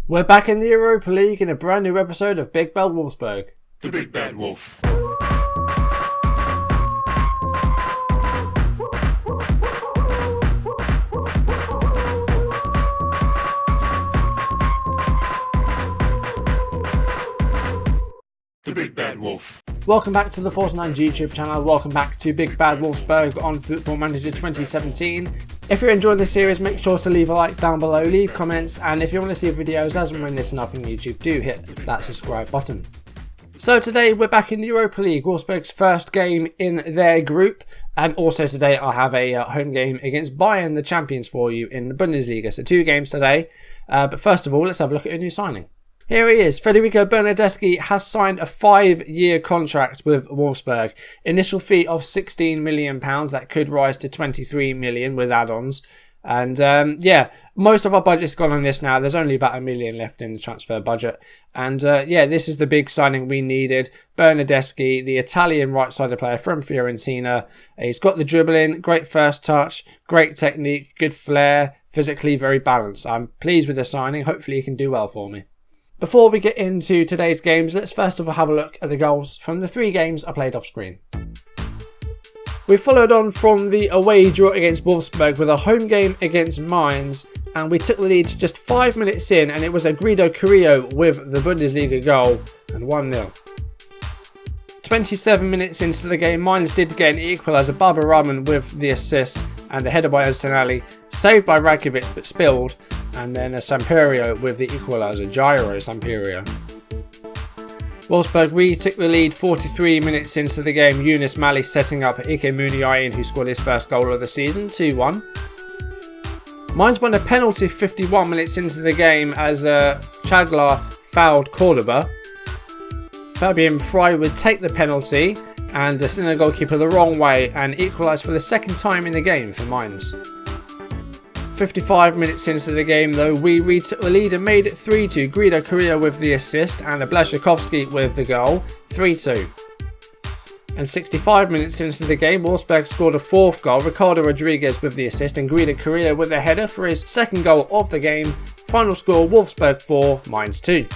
We're back in the Europa League in a brand new episode of Big Bad Wolfsburg. The Big Bad Wolf. The Big Bad Wolf. Welcome back to the Force9 YouTube channel. Welcome back to Big Bad Wolfsburg on Football Manager 2017. If you're enjoying this series, make sure to leave a like down below, leave comments, and if you want to see videos as and when this up on YouTube, do hit that subscribe button. So today we're back in the Europa League, Wolfsburg's first game in their group, and also today I have a home game against Bayern, the champions, for you in the Bundesliga. So 2 games today, but first of all, let's have a look at a new signing. Here he is. Federico Bernardeschi has signed a 5-year contract with Wolfsburg. Initial fee of £16 million. That could rise to £23 million with add-ons. And yeah, most of our budget's gone on this now. There's only about £1 million left in the transfer budget. And yeah, this is the big signing we needed. Bernardeschi, the Italian right-sided player from Fiorentina. He's got the dribbling, great first touch, great technique, good flair, physically very balanced. I'm pleased with the signing. Hopefully he can do well for me. Before we get into today's games, let's first of all have a look at the goals from the 3 games I played off screen. We followed on from the away draw against Wolfsburg with a home game against Mainz, and we took the lead just 5 minutes in, and it was a Guido Carrillo with the Bundesliga goal and 1-0. 27 minutes into the game, Mainz did get an equaliser, Baba Rahman with the assist, and a header by Öztunali, saved by Rakovic but spilled, and then a Samperio with the equaliser, Jairo Samperio. Wolfsburg retook the lead 43 minutes into the game, Yunus Mali setting up Ike Muniain, who scored his first goal of the season, 2-1. Mainz won a penalty 51 minutes into the game as Chaglar fouled Cordoba. Fabian Frey would take the penalty and send the goalkeeper the wrong way and equalise for the second time in the game for Mainz. 55 minutes into the game though, we retook the lead and made it 3-2. Guido Carrillo with the assist and Blaszczykowski with the goal, 3-2. And 65 minutes into the game, Wolfsburg scored a 4th goal. Ricardo Rodriguez with the assist and Guido Carrillo with a header for his 2nd goal of the game. Final score, Wolfsburg 4, Mainz 2.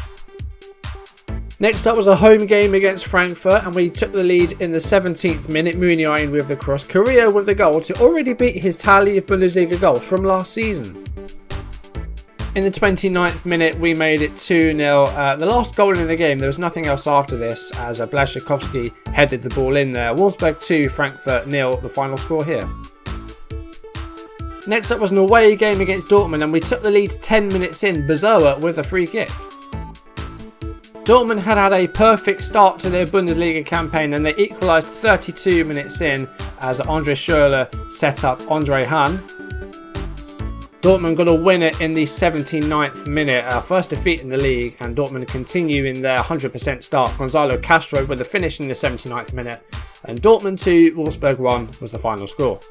Next up was a home game against Frankfurt, and we took the lead in the 17th minute. Muniain with the cross, Carrillo with the goal to already beat his tally of Bundesliga goals from last season. In the 29th minute, we made it 2-0. The last goal in the game, there was nothing else after this, as Blaszczykowski headed the ball in there. Wolfsburg 2, Frankfurt 0, the final score here. Next up was an away game against Dortmund, and we took the lead 10 minutes in. Bazoa with a free kick. Dortmund had a perfect start to their Bundesliga campaign, and they equalised 32 minutes in as Andre Schürrle set up Andre Hahn. Dortmund got a winner in the 79th minute, our first defeat in the league, and Dortmund continue in their 100% start. Gonzalo Castro with a finish in the 79th minute, and Dortmund 2, Wolfsburg 1 was the final score.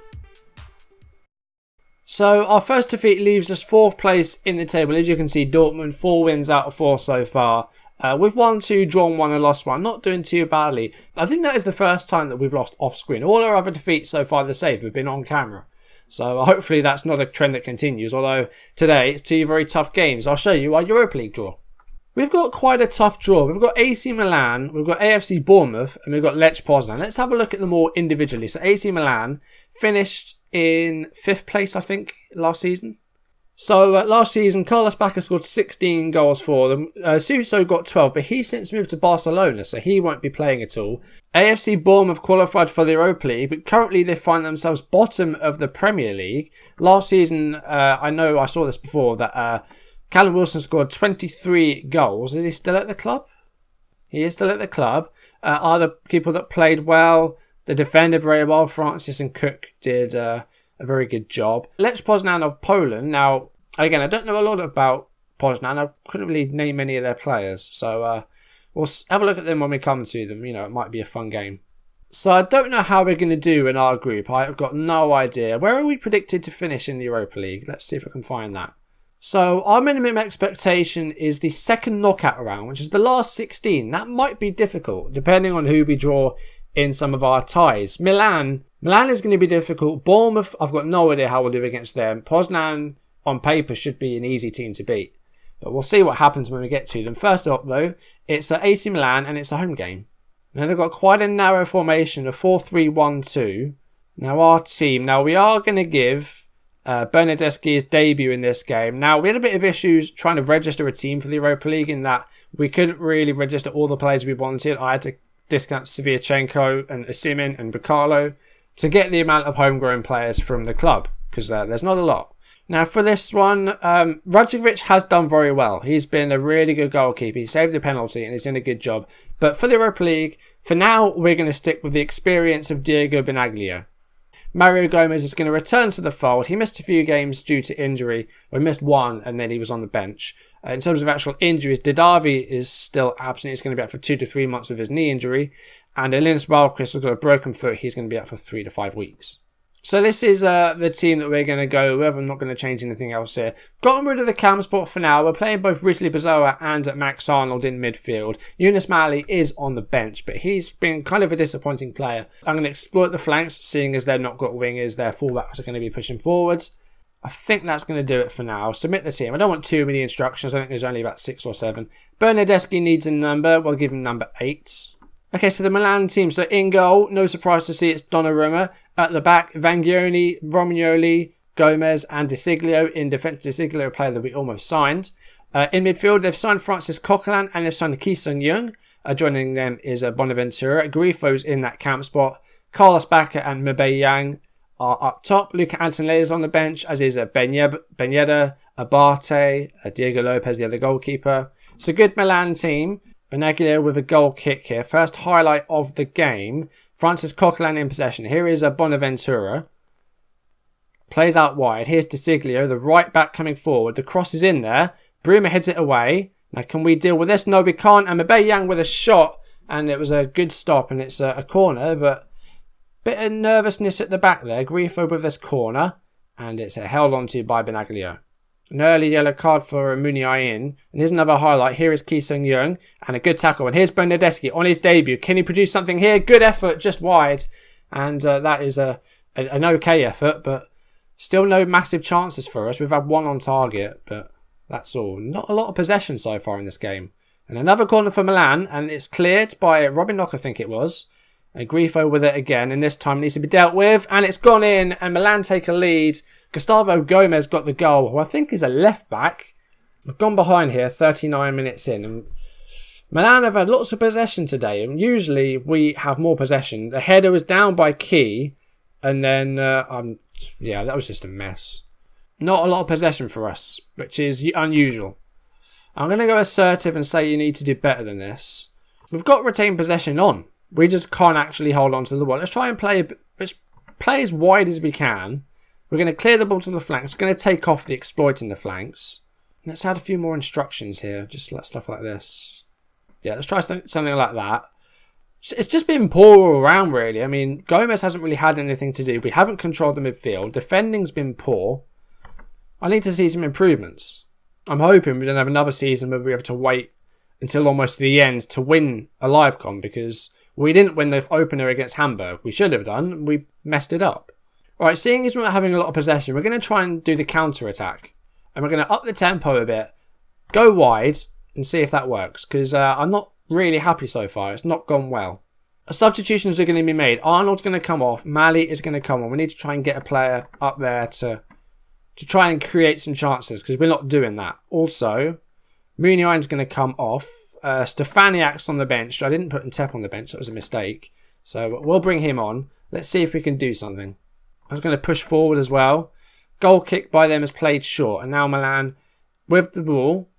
So our first defeat leaves us 4th place in the table. As you can see, Dortmund 4 wins out of 4 so far. We've won 2, drawn 1 and lost 1. Not doing too badly. I think that is the first time that we've lost off screen. All our other defeats so far this save have been on camera. So hopefully that's not a trend that continues. Although today it's 2 very tough games. I'll show you our Europa League draw. We've got quite a tough draw. We've got AC Milan, we've got AFC Bournemouth, and we've got Lech Poznan. Let's have a look at them all individually. So AC Milan finished in 5th place, I think, last season. So last season, Carlos Bacca scored 16 goals for them. Suso got 12, but he's since moved to Barcelona, so he won't be playing at all. AFC Bournemouth qualified for the Europa League, but currently they find themselves bottom of the Premier League. Last season, I know I saw this before, that Callum Wilson scored 23 goals. Is he still at the club? He is still at the club. Other people that played well, they defended very well. Francis and Cook did a very good job. Lech Poznan of Poland. Now, again, I don't know a lot about Poznan. I couldn't really name any of their players. So we'll have a look at them when we come to them. You know, it might be a fun game. So I don't know how we're going to do in our group. I've got no idea. Where are we predicted to finish in the Europa League? Let's see if I can find that. So our minimum expectation is the 2nd knockout round, which is the last 16. That might be difficult, depending on who we draw in some of our ties. Milan is going to be difficult. Bournemouth, I've got no idea how we'll do against them. Poznan, on paper, should be an easy team to beat. But we'll see what happens when we get to them. First up, though, it's AC Milan and it's a home game. Now, they've got quite a narrow formation, a 4-3-1-2. Now, our team. Now, we are going to give Bernardeschi his debut in this game. Now, we had a bit of issues trying to register a team for the Europa League in that we couldn't really register all the players we wanted. I had to discount Saviachenko and Osimhen and Bacalo to get the amount of homegrown players from the club, because there's not a lot. Now, for this one, Radkovic has done very well. He's been a really good goalkeeper. He saved the penalty and he's done a good job. But for the Europa League, for now, we're going to stick with the experience of Diego Benaglio. Mario Gomez is going to return to the fold. He missed a few games due to injury. He missed one and then he was on the bench. In terms of actual injuries, Didavi is still absent. He's going to be out for 2 to 3 months with his knee injury. And Linus Wahlqvist has got a broken foot. He's going to be out for 3 to 5 weeks. So this is the team that we're going to go with. I'm not going to change anything else here. Gotten rid of the cam spot for now. We're playing both Rizli Bazoa and Max Arnold in midfield. Yunus Mali is on the bench, but he's been kind of a disappointing player. I'm going to exploit the flanks, seeing as they've not got wingers. Their fullbacks are going to be pushing forwards. I think that's going to do it for now. Submit the team. I don't want too many instructions. I think there's only about 6 or 7. Bernardeschi needs a number. We'll give him number 8. Okay, so the Milan team. So in goal, no surprise to see it's Donnarumma. At the back, Vangioni, Romagnoli, Gomez and De Siglio. In defence, De Siglio, a player that we almost signed. In midfield, they've signed Francis Coquelin and they've signed Ki Sung-young. Joining them is Bonaventura. Grifo's in that camp spot. Carlos Bacca and Mbaye Yang are up top. Luca Antonelli is on the bench, as is Benyeda, Abate, Diego Lopez, the other goalkeeper. It's a good Milan team. Benaglio with a goal kick here. First highlight of the game. Francis Coquelin in possession. Here is Bonaventura. Plays out wide. Here's De Siglio, the right back coming forward. The cross is in there. Bruma heads it away. Now, can we deal with this? No, we can't. And Mbaye Yang with a shot. And it was a good stop. And it's a corner. But bit of nervousness at the back there. Grifo with this corner. And it's held onto by Benaglio. An early yellow card for Muniain. And here's another highlight. Here is Ki Sung-young. And a good tackle. And here's Bernardeschi on his debut. Can he produce something here? Good effort, just wide. And that is an okay effort. But still no massive chances for us. We've had one on target. But that's all. Not a lot of possession so far in this game. And another corner for Milan. And it's cleared by Robin Knock, I think it was. And Grifo with it again. And this time needs to be dealt with. And it's gone in. And Milan take a lead. Gustavo Gomez got the goal, who I think is a left back. We've gone behind here 39 minutes in. And Milan have had lots of possession today. And usually we have more possession. The header was down by Key. And then, yeah, that was just a mess. Not a lot of possession for us, which is unusual. I'm going to go assertive and say you need to do better than this. We've got retained possession on. We just can't actually hold on to the ball. Let's try and play as wide as we can. We're going to clear the ball to the flanks. We're going to take off the exploiting the flanks. Let's add a few more instructions here. Just like stuff like this. Yeah, let's try something like that. It's just been poor all around, really. I mean, Gomez hasn't really had anything to do. We haven't controlled the midfield. Defending's been poor. I need to see some improvements. I'm hoping we don't have another season where we have to wait until almost the end to win a live com, because we didn't win the opener against Hamburg. We should have done. We messed it up. Alright, seeing as we're not having a lot of possession, we're going to try and do the counter-attack. And we're going to up the tempo a bit, go wide, and see if that works. Because I'm not really happy so far. It's not gone well. Substitutions are going to be made. Arnold's going to come off. Mali is going to come on. We need to try and get a player up there to try and create some chances, because we're not doing that. Also, Muniain's going to come off. Stefaniak's on the bench. I didn't put Ntep on the bench. That was a mistake. So we'll bring him on. Let's see if we can do something. I was going to push forward as well. Goal kick by them has played short. And now Milan with the ball.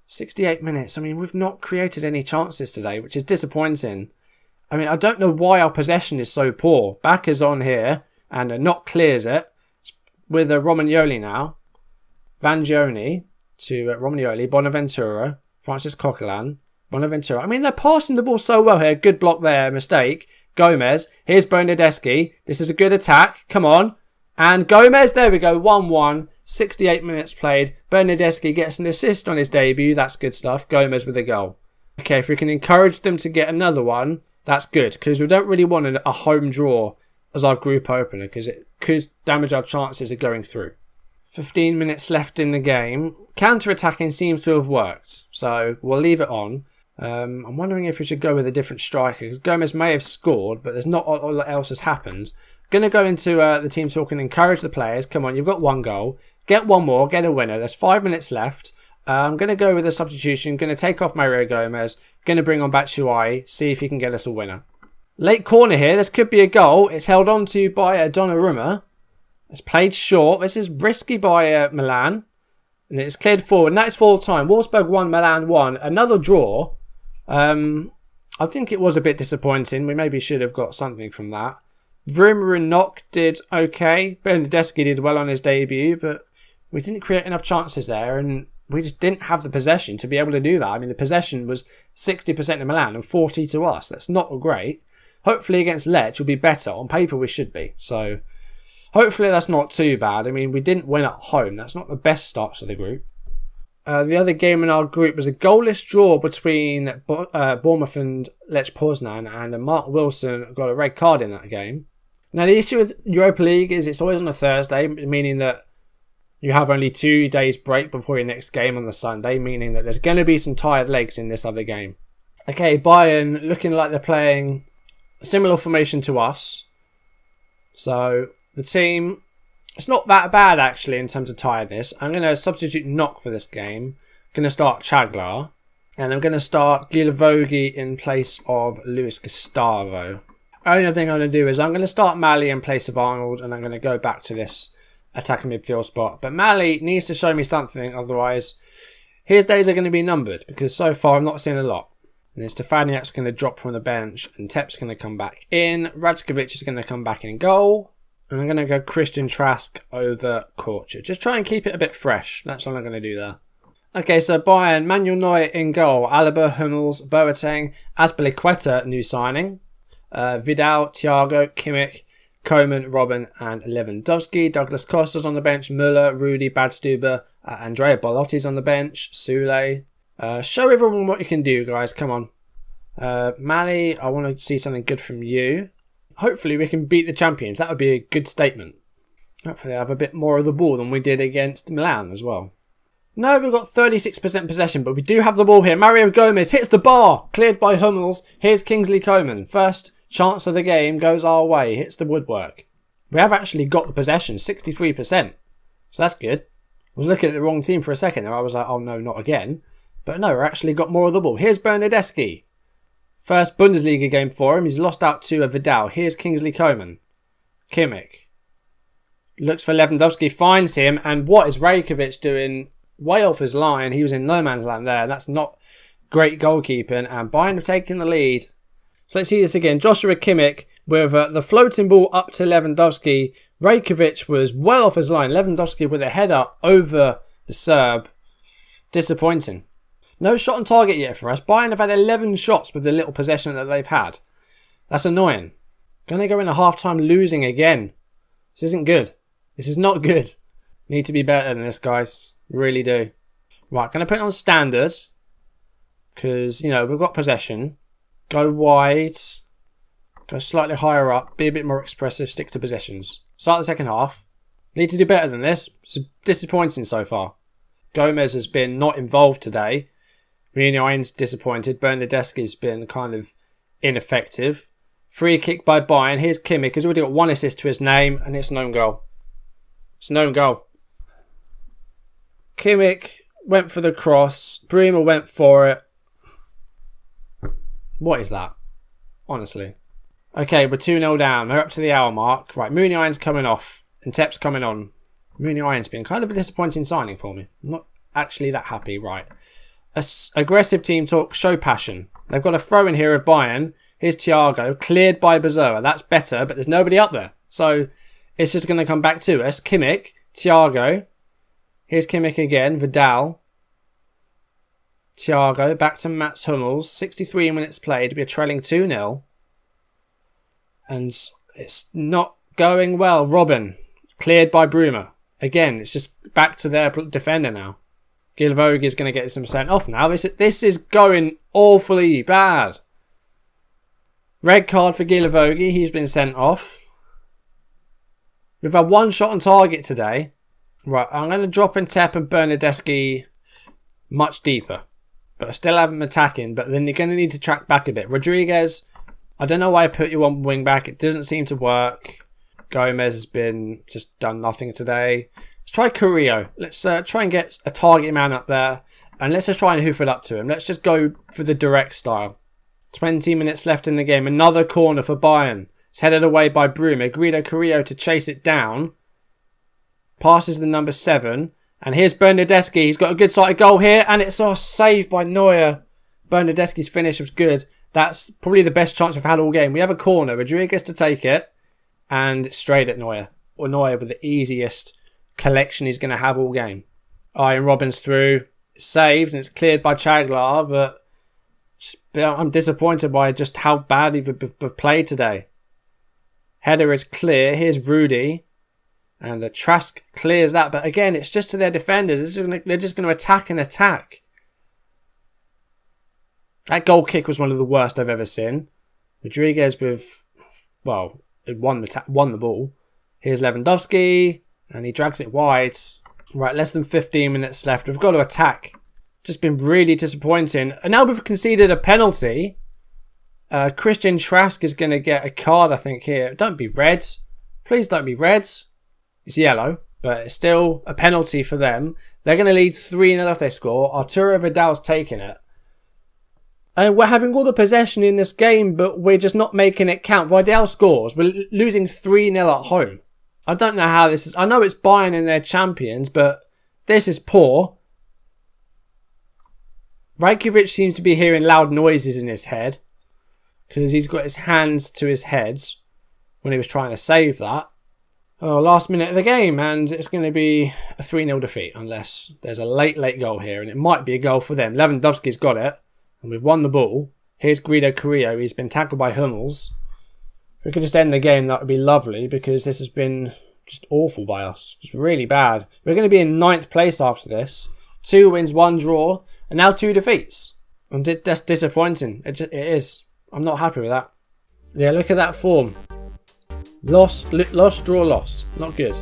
68 minutes. I mean, we've not created any chances today, which is disappointing. I mean, I don't know why our possession is so poor. Bacca's on here and Knock clears it. With Romagnoli now. Vangioni to Romagnoli. Bonaventura. Francis Coquelin. Bonaventura. I mean, they're passing the ball so well here. Good block there. Mistake. Gomez. Here's Bernardeschi. This is a good attack. Come on. And Gomez. There we go. 1-1. 68 minutes played. Bernardeschi gets an assist on his debut. That's good stuff. Gomez with a goal. Okay, if we can encourage them to get another one, that's good. Because we don't really want a home draw as our group opener, because it could damage our chances of going through. 15 minutes left in the game. Counter-attacking seems to have worked, so we'll leave it on. I'm wondering if we should go with a different striker, because Gomez may have scored, but there's not a lot else has happened. Going to go into the team talk and encourage the players. Come on, you've got 1 goal. Get 1 more, get a winner. There's 5 minutes left. I'm going to go with a substitution. Going to take off Mario Gomez. Going to bring on Batshuayi. See if he can get us a winner. Late corner here. This could be a goal. It's held on to by Donnarumma. It's played short. This is risky by Milan. And it's cleared forward. And that is full time. Wolfsburg 1, Milan 1. Another draw. I think it was a bit disappointing. We maybe should have got something from that. Vroomer and Knock did okay. Bernardeschi did well on his debut. But we didn't create enough chances there. And we just didn't have the possession to be able to do that. I mean, the possession was 60% to Milan and 40% to us. That's not great. Hopefully against Lech will be better. On paper we should be. So hopefully that's not too bad. I mean, we didn't win at home. That's not the best start to the group. The other game in our group was a goalless draw between Bournemouth and Lech Poznan, and Mark Wilson got a red card in that game. Now, the issue with Europa League is it's always on a Thursday, meaning that you have only 2 days break before your next game on the Sunday, meaning that there's going to be some tired legs in this other game. Okay, Bayern looking like they're playing a similar formation to us. So the team, it's not that bad actually in terms of tiredness. I'm going to substitute Knock for this game. I'm going to start Chaglar. And I'm going to start Gilavogi in place of Luis Gustavo. Only other thing I'm going to do is I'm going to start Mali in place of Arnold. And I'm going to go back to this attacking midfield spot. But Mali needs to show me something. Otherwise, his days are going to be numbered. Because so far I've not seen a lot. And then Stefaniak's going to drop from the bench. And Tep's going to come back in. Rajkovic is going to come back in goal. And I'm going to go Christian Trask over Korcher. Just try and keep it a bit fresh. That's all I'm going to do there. Okay, so Bayern, Manuel Neuer in goal. Alaba, Hummels, Boateng, Azpilicueta, new signing. Vidal, Thiago, Kimmich, Koeman, Robben and Lewandowski. Douglas Costa's on the bench. Müller, Rudy, Badstuber, Andrea Belotti's on the bench. Sule. Show everyone what you can do, guys. Come on. Mali, I want to see something good from you. Hopefully we can beat the champions. That would be a good statement. Hopefully I have a bit more of the ball than we did against Milan as well. No, we've got 36% possession, but we do have the ball here. Mario Gomez hits the bar. Cleared by Hummels. Here's Kingsley Coman. First chance of the game goes our way. Hits the woodwork. We have actually got the possession, 63%. So that's good. I was looking at the wrong team for a second there. I was like, oh no, not again. But no, we've actually got more of the ball. Here's Bernardeschi. First Bundesliga game for him. He's lost out to Vidal. Here's Kingsley Coman. Kimmich. Looks for Lewandowski. Finds him. And what is Rajkovic doing? Way off his line. He was in no man's land there. That's not great goalkeeping. And Bayern have taken the lead. So let's see this again. Joshua Kimmich with the floating ball up to Lewandowski. Rajkovic was well off his line. Lewandowski with a header over the Serb. Disappointing. No shot on target yet for us. Bayern have had 11 shots with the little possession that they've had. That's annoying. Going to go in a half-time losing again. This isn't good. This is not good. Need to be better than this, guys. Really do. Right, going to put it on standard. Because, you know, we've got possession. Go wide. Go slightly higher up. Be a bit more expressive. Stick to possessions. Start the second half. Need to do better than this. It's disappointing so far. Gomez has been not involved today. Muniain's disappointed. Bernardeschi's been kind of ineffective. Free kick by Bayern. Here's Kimmich. He's already got 1 assist to his name. And it's an own goal. It's an own goal. Kimmich went for the cross. Bremer went for it. What is that? Honestly. Okay, we're 2-0 down. We're up to the hour mark. Right, Muniain's coming off. And Tep's coming on. Muniain's been kind of a disappointing signing for me. I'm not actually that happy. Right. Aggressive team talk, show passion. They've got a throw in here of Bayern. Here's Thiago, cleared by Bazoa. That's better, but there's nobody up there. So it's just going to come back to us. Kimmich, Thiago. Here's Kimmich again, Vidal. Thiago, back to Mats Hummels. 63 minutes played. We are trailing 2-0. And it's not going well. Robben, cleared by Bremer. Again, it's just back to their defender now. Gilavogi is going to get some sent off now. This is going awfully bad. Red card for Gilavogi. He's been sent off. We've had 1 shot on target today. Right, I'm going to drop in Tep and Bernadeschi much deeper. But I still have him attacking. But then you're going to need to track back a bit. Rodriguez, I don't know why I put you on wing back. It doesn't seem to work. Gomez has been just done nothing today. Let's try Carrillo. Let's try and get a target man up there. And let's just try and hoof it up to him. Let's just go for the direct style. 20 minutes left in the game. Another corner for Bayern. It's headed away by Brume. Guido Carrillo to chase it down. Passes the number 7. And here's Bernadeschi. He's got a good sighted goal here. And it's saved by Neuer. Bernadeschi's finish was good. That's probably the best chance we've had all game. We have a corner. Rodriguez to take it. And straight at Neuer. Or Neuer with the easiest collection he's going to have all game. Iron Robbins through. It's saved and it's cleared by Chaglar. But I'm disappointed by just how badly we've played today. Header is clear. Here's Rudy. And the Trask clears that. But again, it's just to their defenders. They're just going to attack and attack. That goal kick was one of the worst I've ever seen. Rodriguez with, well, it won the ball. Here's Lewandowski. And he drags it wide. Right, less than 15 minutes left. We've got to attack. Just been really disappointing. And now we've conceded a penalty. Christian Trask is going to get a card, I think, here. Don't be red. Please don't be red. It's yellow, but it's still a penalty for them. They're going to lead 3-0 if they score. Arturo Vidal's taking it. And we're having all the possession in this game, but we're just not making it count. Vidal scores. We're losing 3-0 at home. I don't know how this is. I know it's Bayern and they're champions, but this is poor. Rajkovic seems to be hearing loud noises in his head. Because he's got his hands to his head when he was trying to save that. Oh, last minute of the game, and it's going to be a 3-0 defeat unless there's a late goal here, and it might be a goal for them. Lewandowski's got it, and we've won the ball. Here's Guido Carrillo. He's been tackled by Hummels. If we could just end the game, that would be lovely, because this has been just awful by us. Just really bad. We're going to be in 9th place after this. 2 wins, 1 draw, and now 2 defeats. And that's disappointing. It is. I'm not happy with that. Yeah, look at that form. Loss, draw, loss. Not good.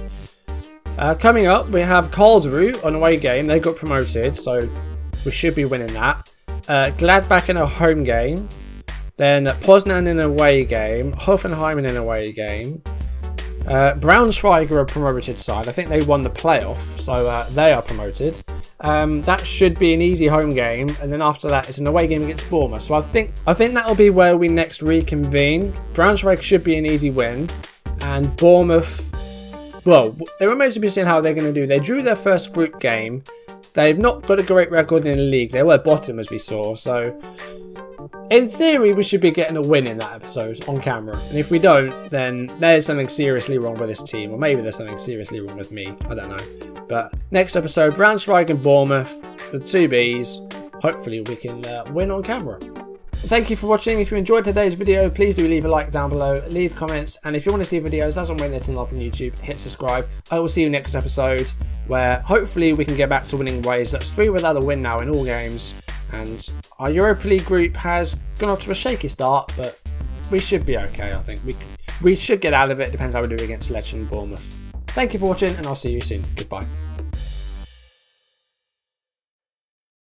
Coming up, we have Karlsruhe on away game. They got promoted, so we should be winning that. Gladbach in a home game. Then Poznan in an away game. Hoffenheim in an away game. Braunschweig are a promoted side. I think they won the playoff, so they are promoted. That should be an easy home game, and then after that it's an away game against Bournemouth. So I think that'll be where we next reconvene. Braunschweig should be an easy win, and Bournemouth, well, it remains to be seen how they're going to do. They drew their first group game. They've not got a great record in the league. They were bottom, as we saw. So in theory, we should be getting a win in that episode on camera. And if we don't, then there's something seriously wrong with this team. Or maybe there's something seriously wrong with me. I don't know. But next episode, Braunschweig and Bournemouth, the 2 Bs. Hopefully we can win on camera. Thank you for watching. If you enjoyed today's video, please do leave a like down below, leave comments, and if you want to see videos as and when they're turn up on YouTube, hit subscribe. I will see you next episode, where hopefully we can get back to winning ways. That's 3 without a win now in all games, and our Europa League group has gone off to a shaky start, but we should be okay. I think we should get out of it. Depends how we do against Lecce and Bournemouth. Thank you for watching, and I'll see you soon. Goodbye.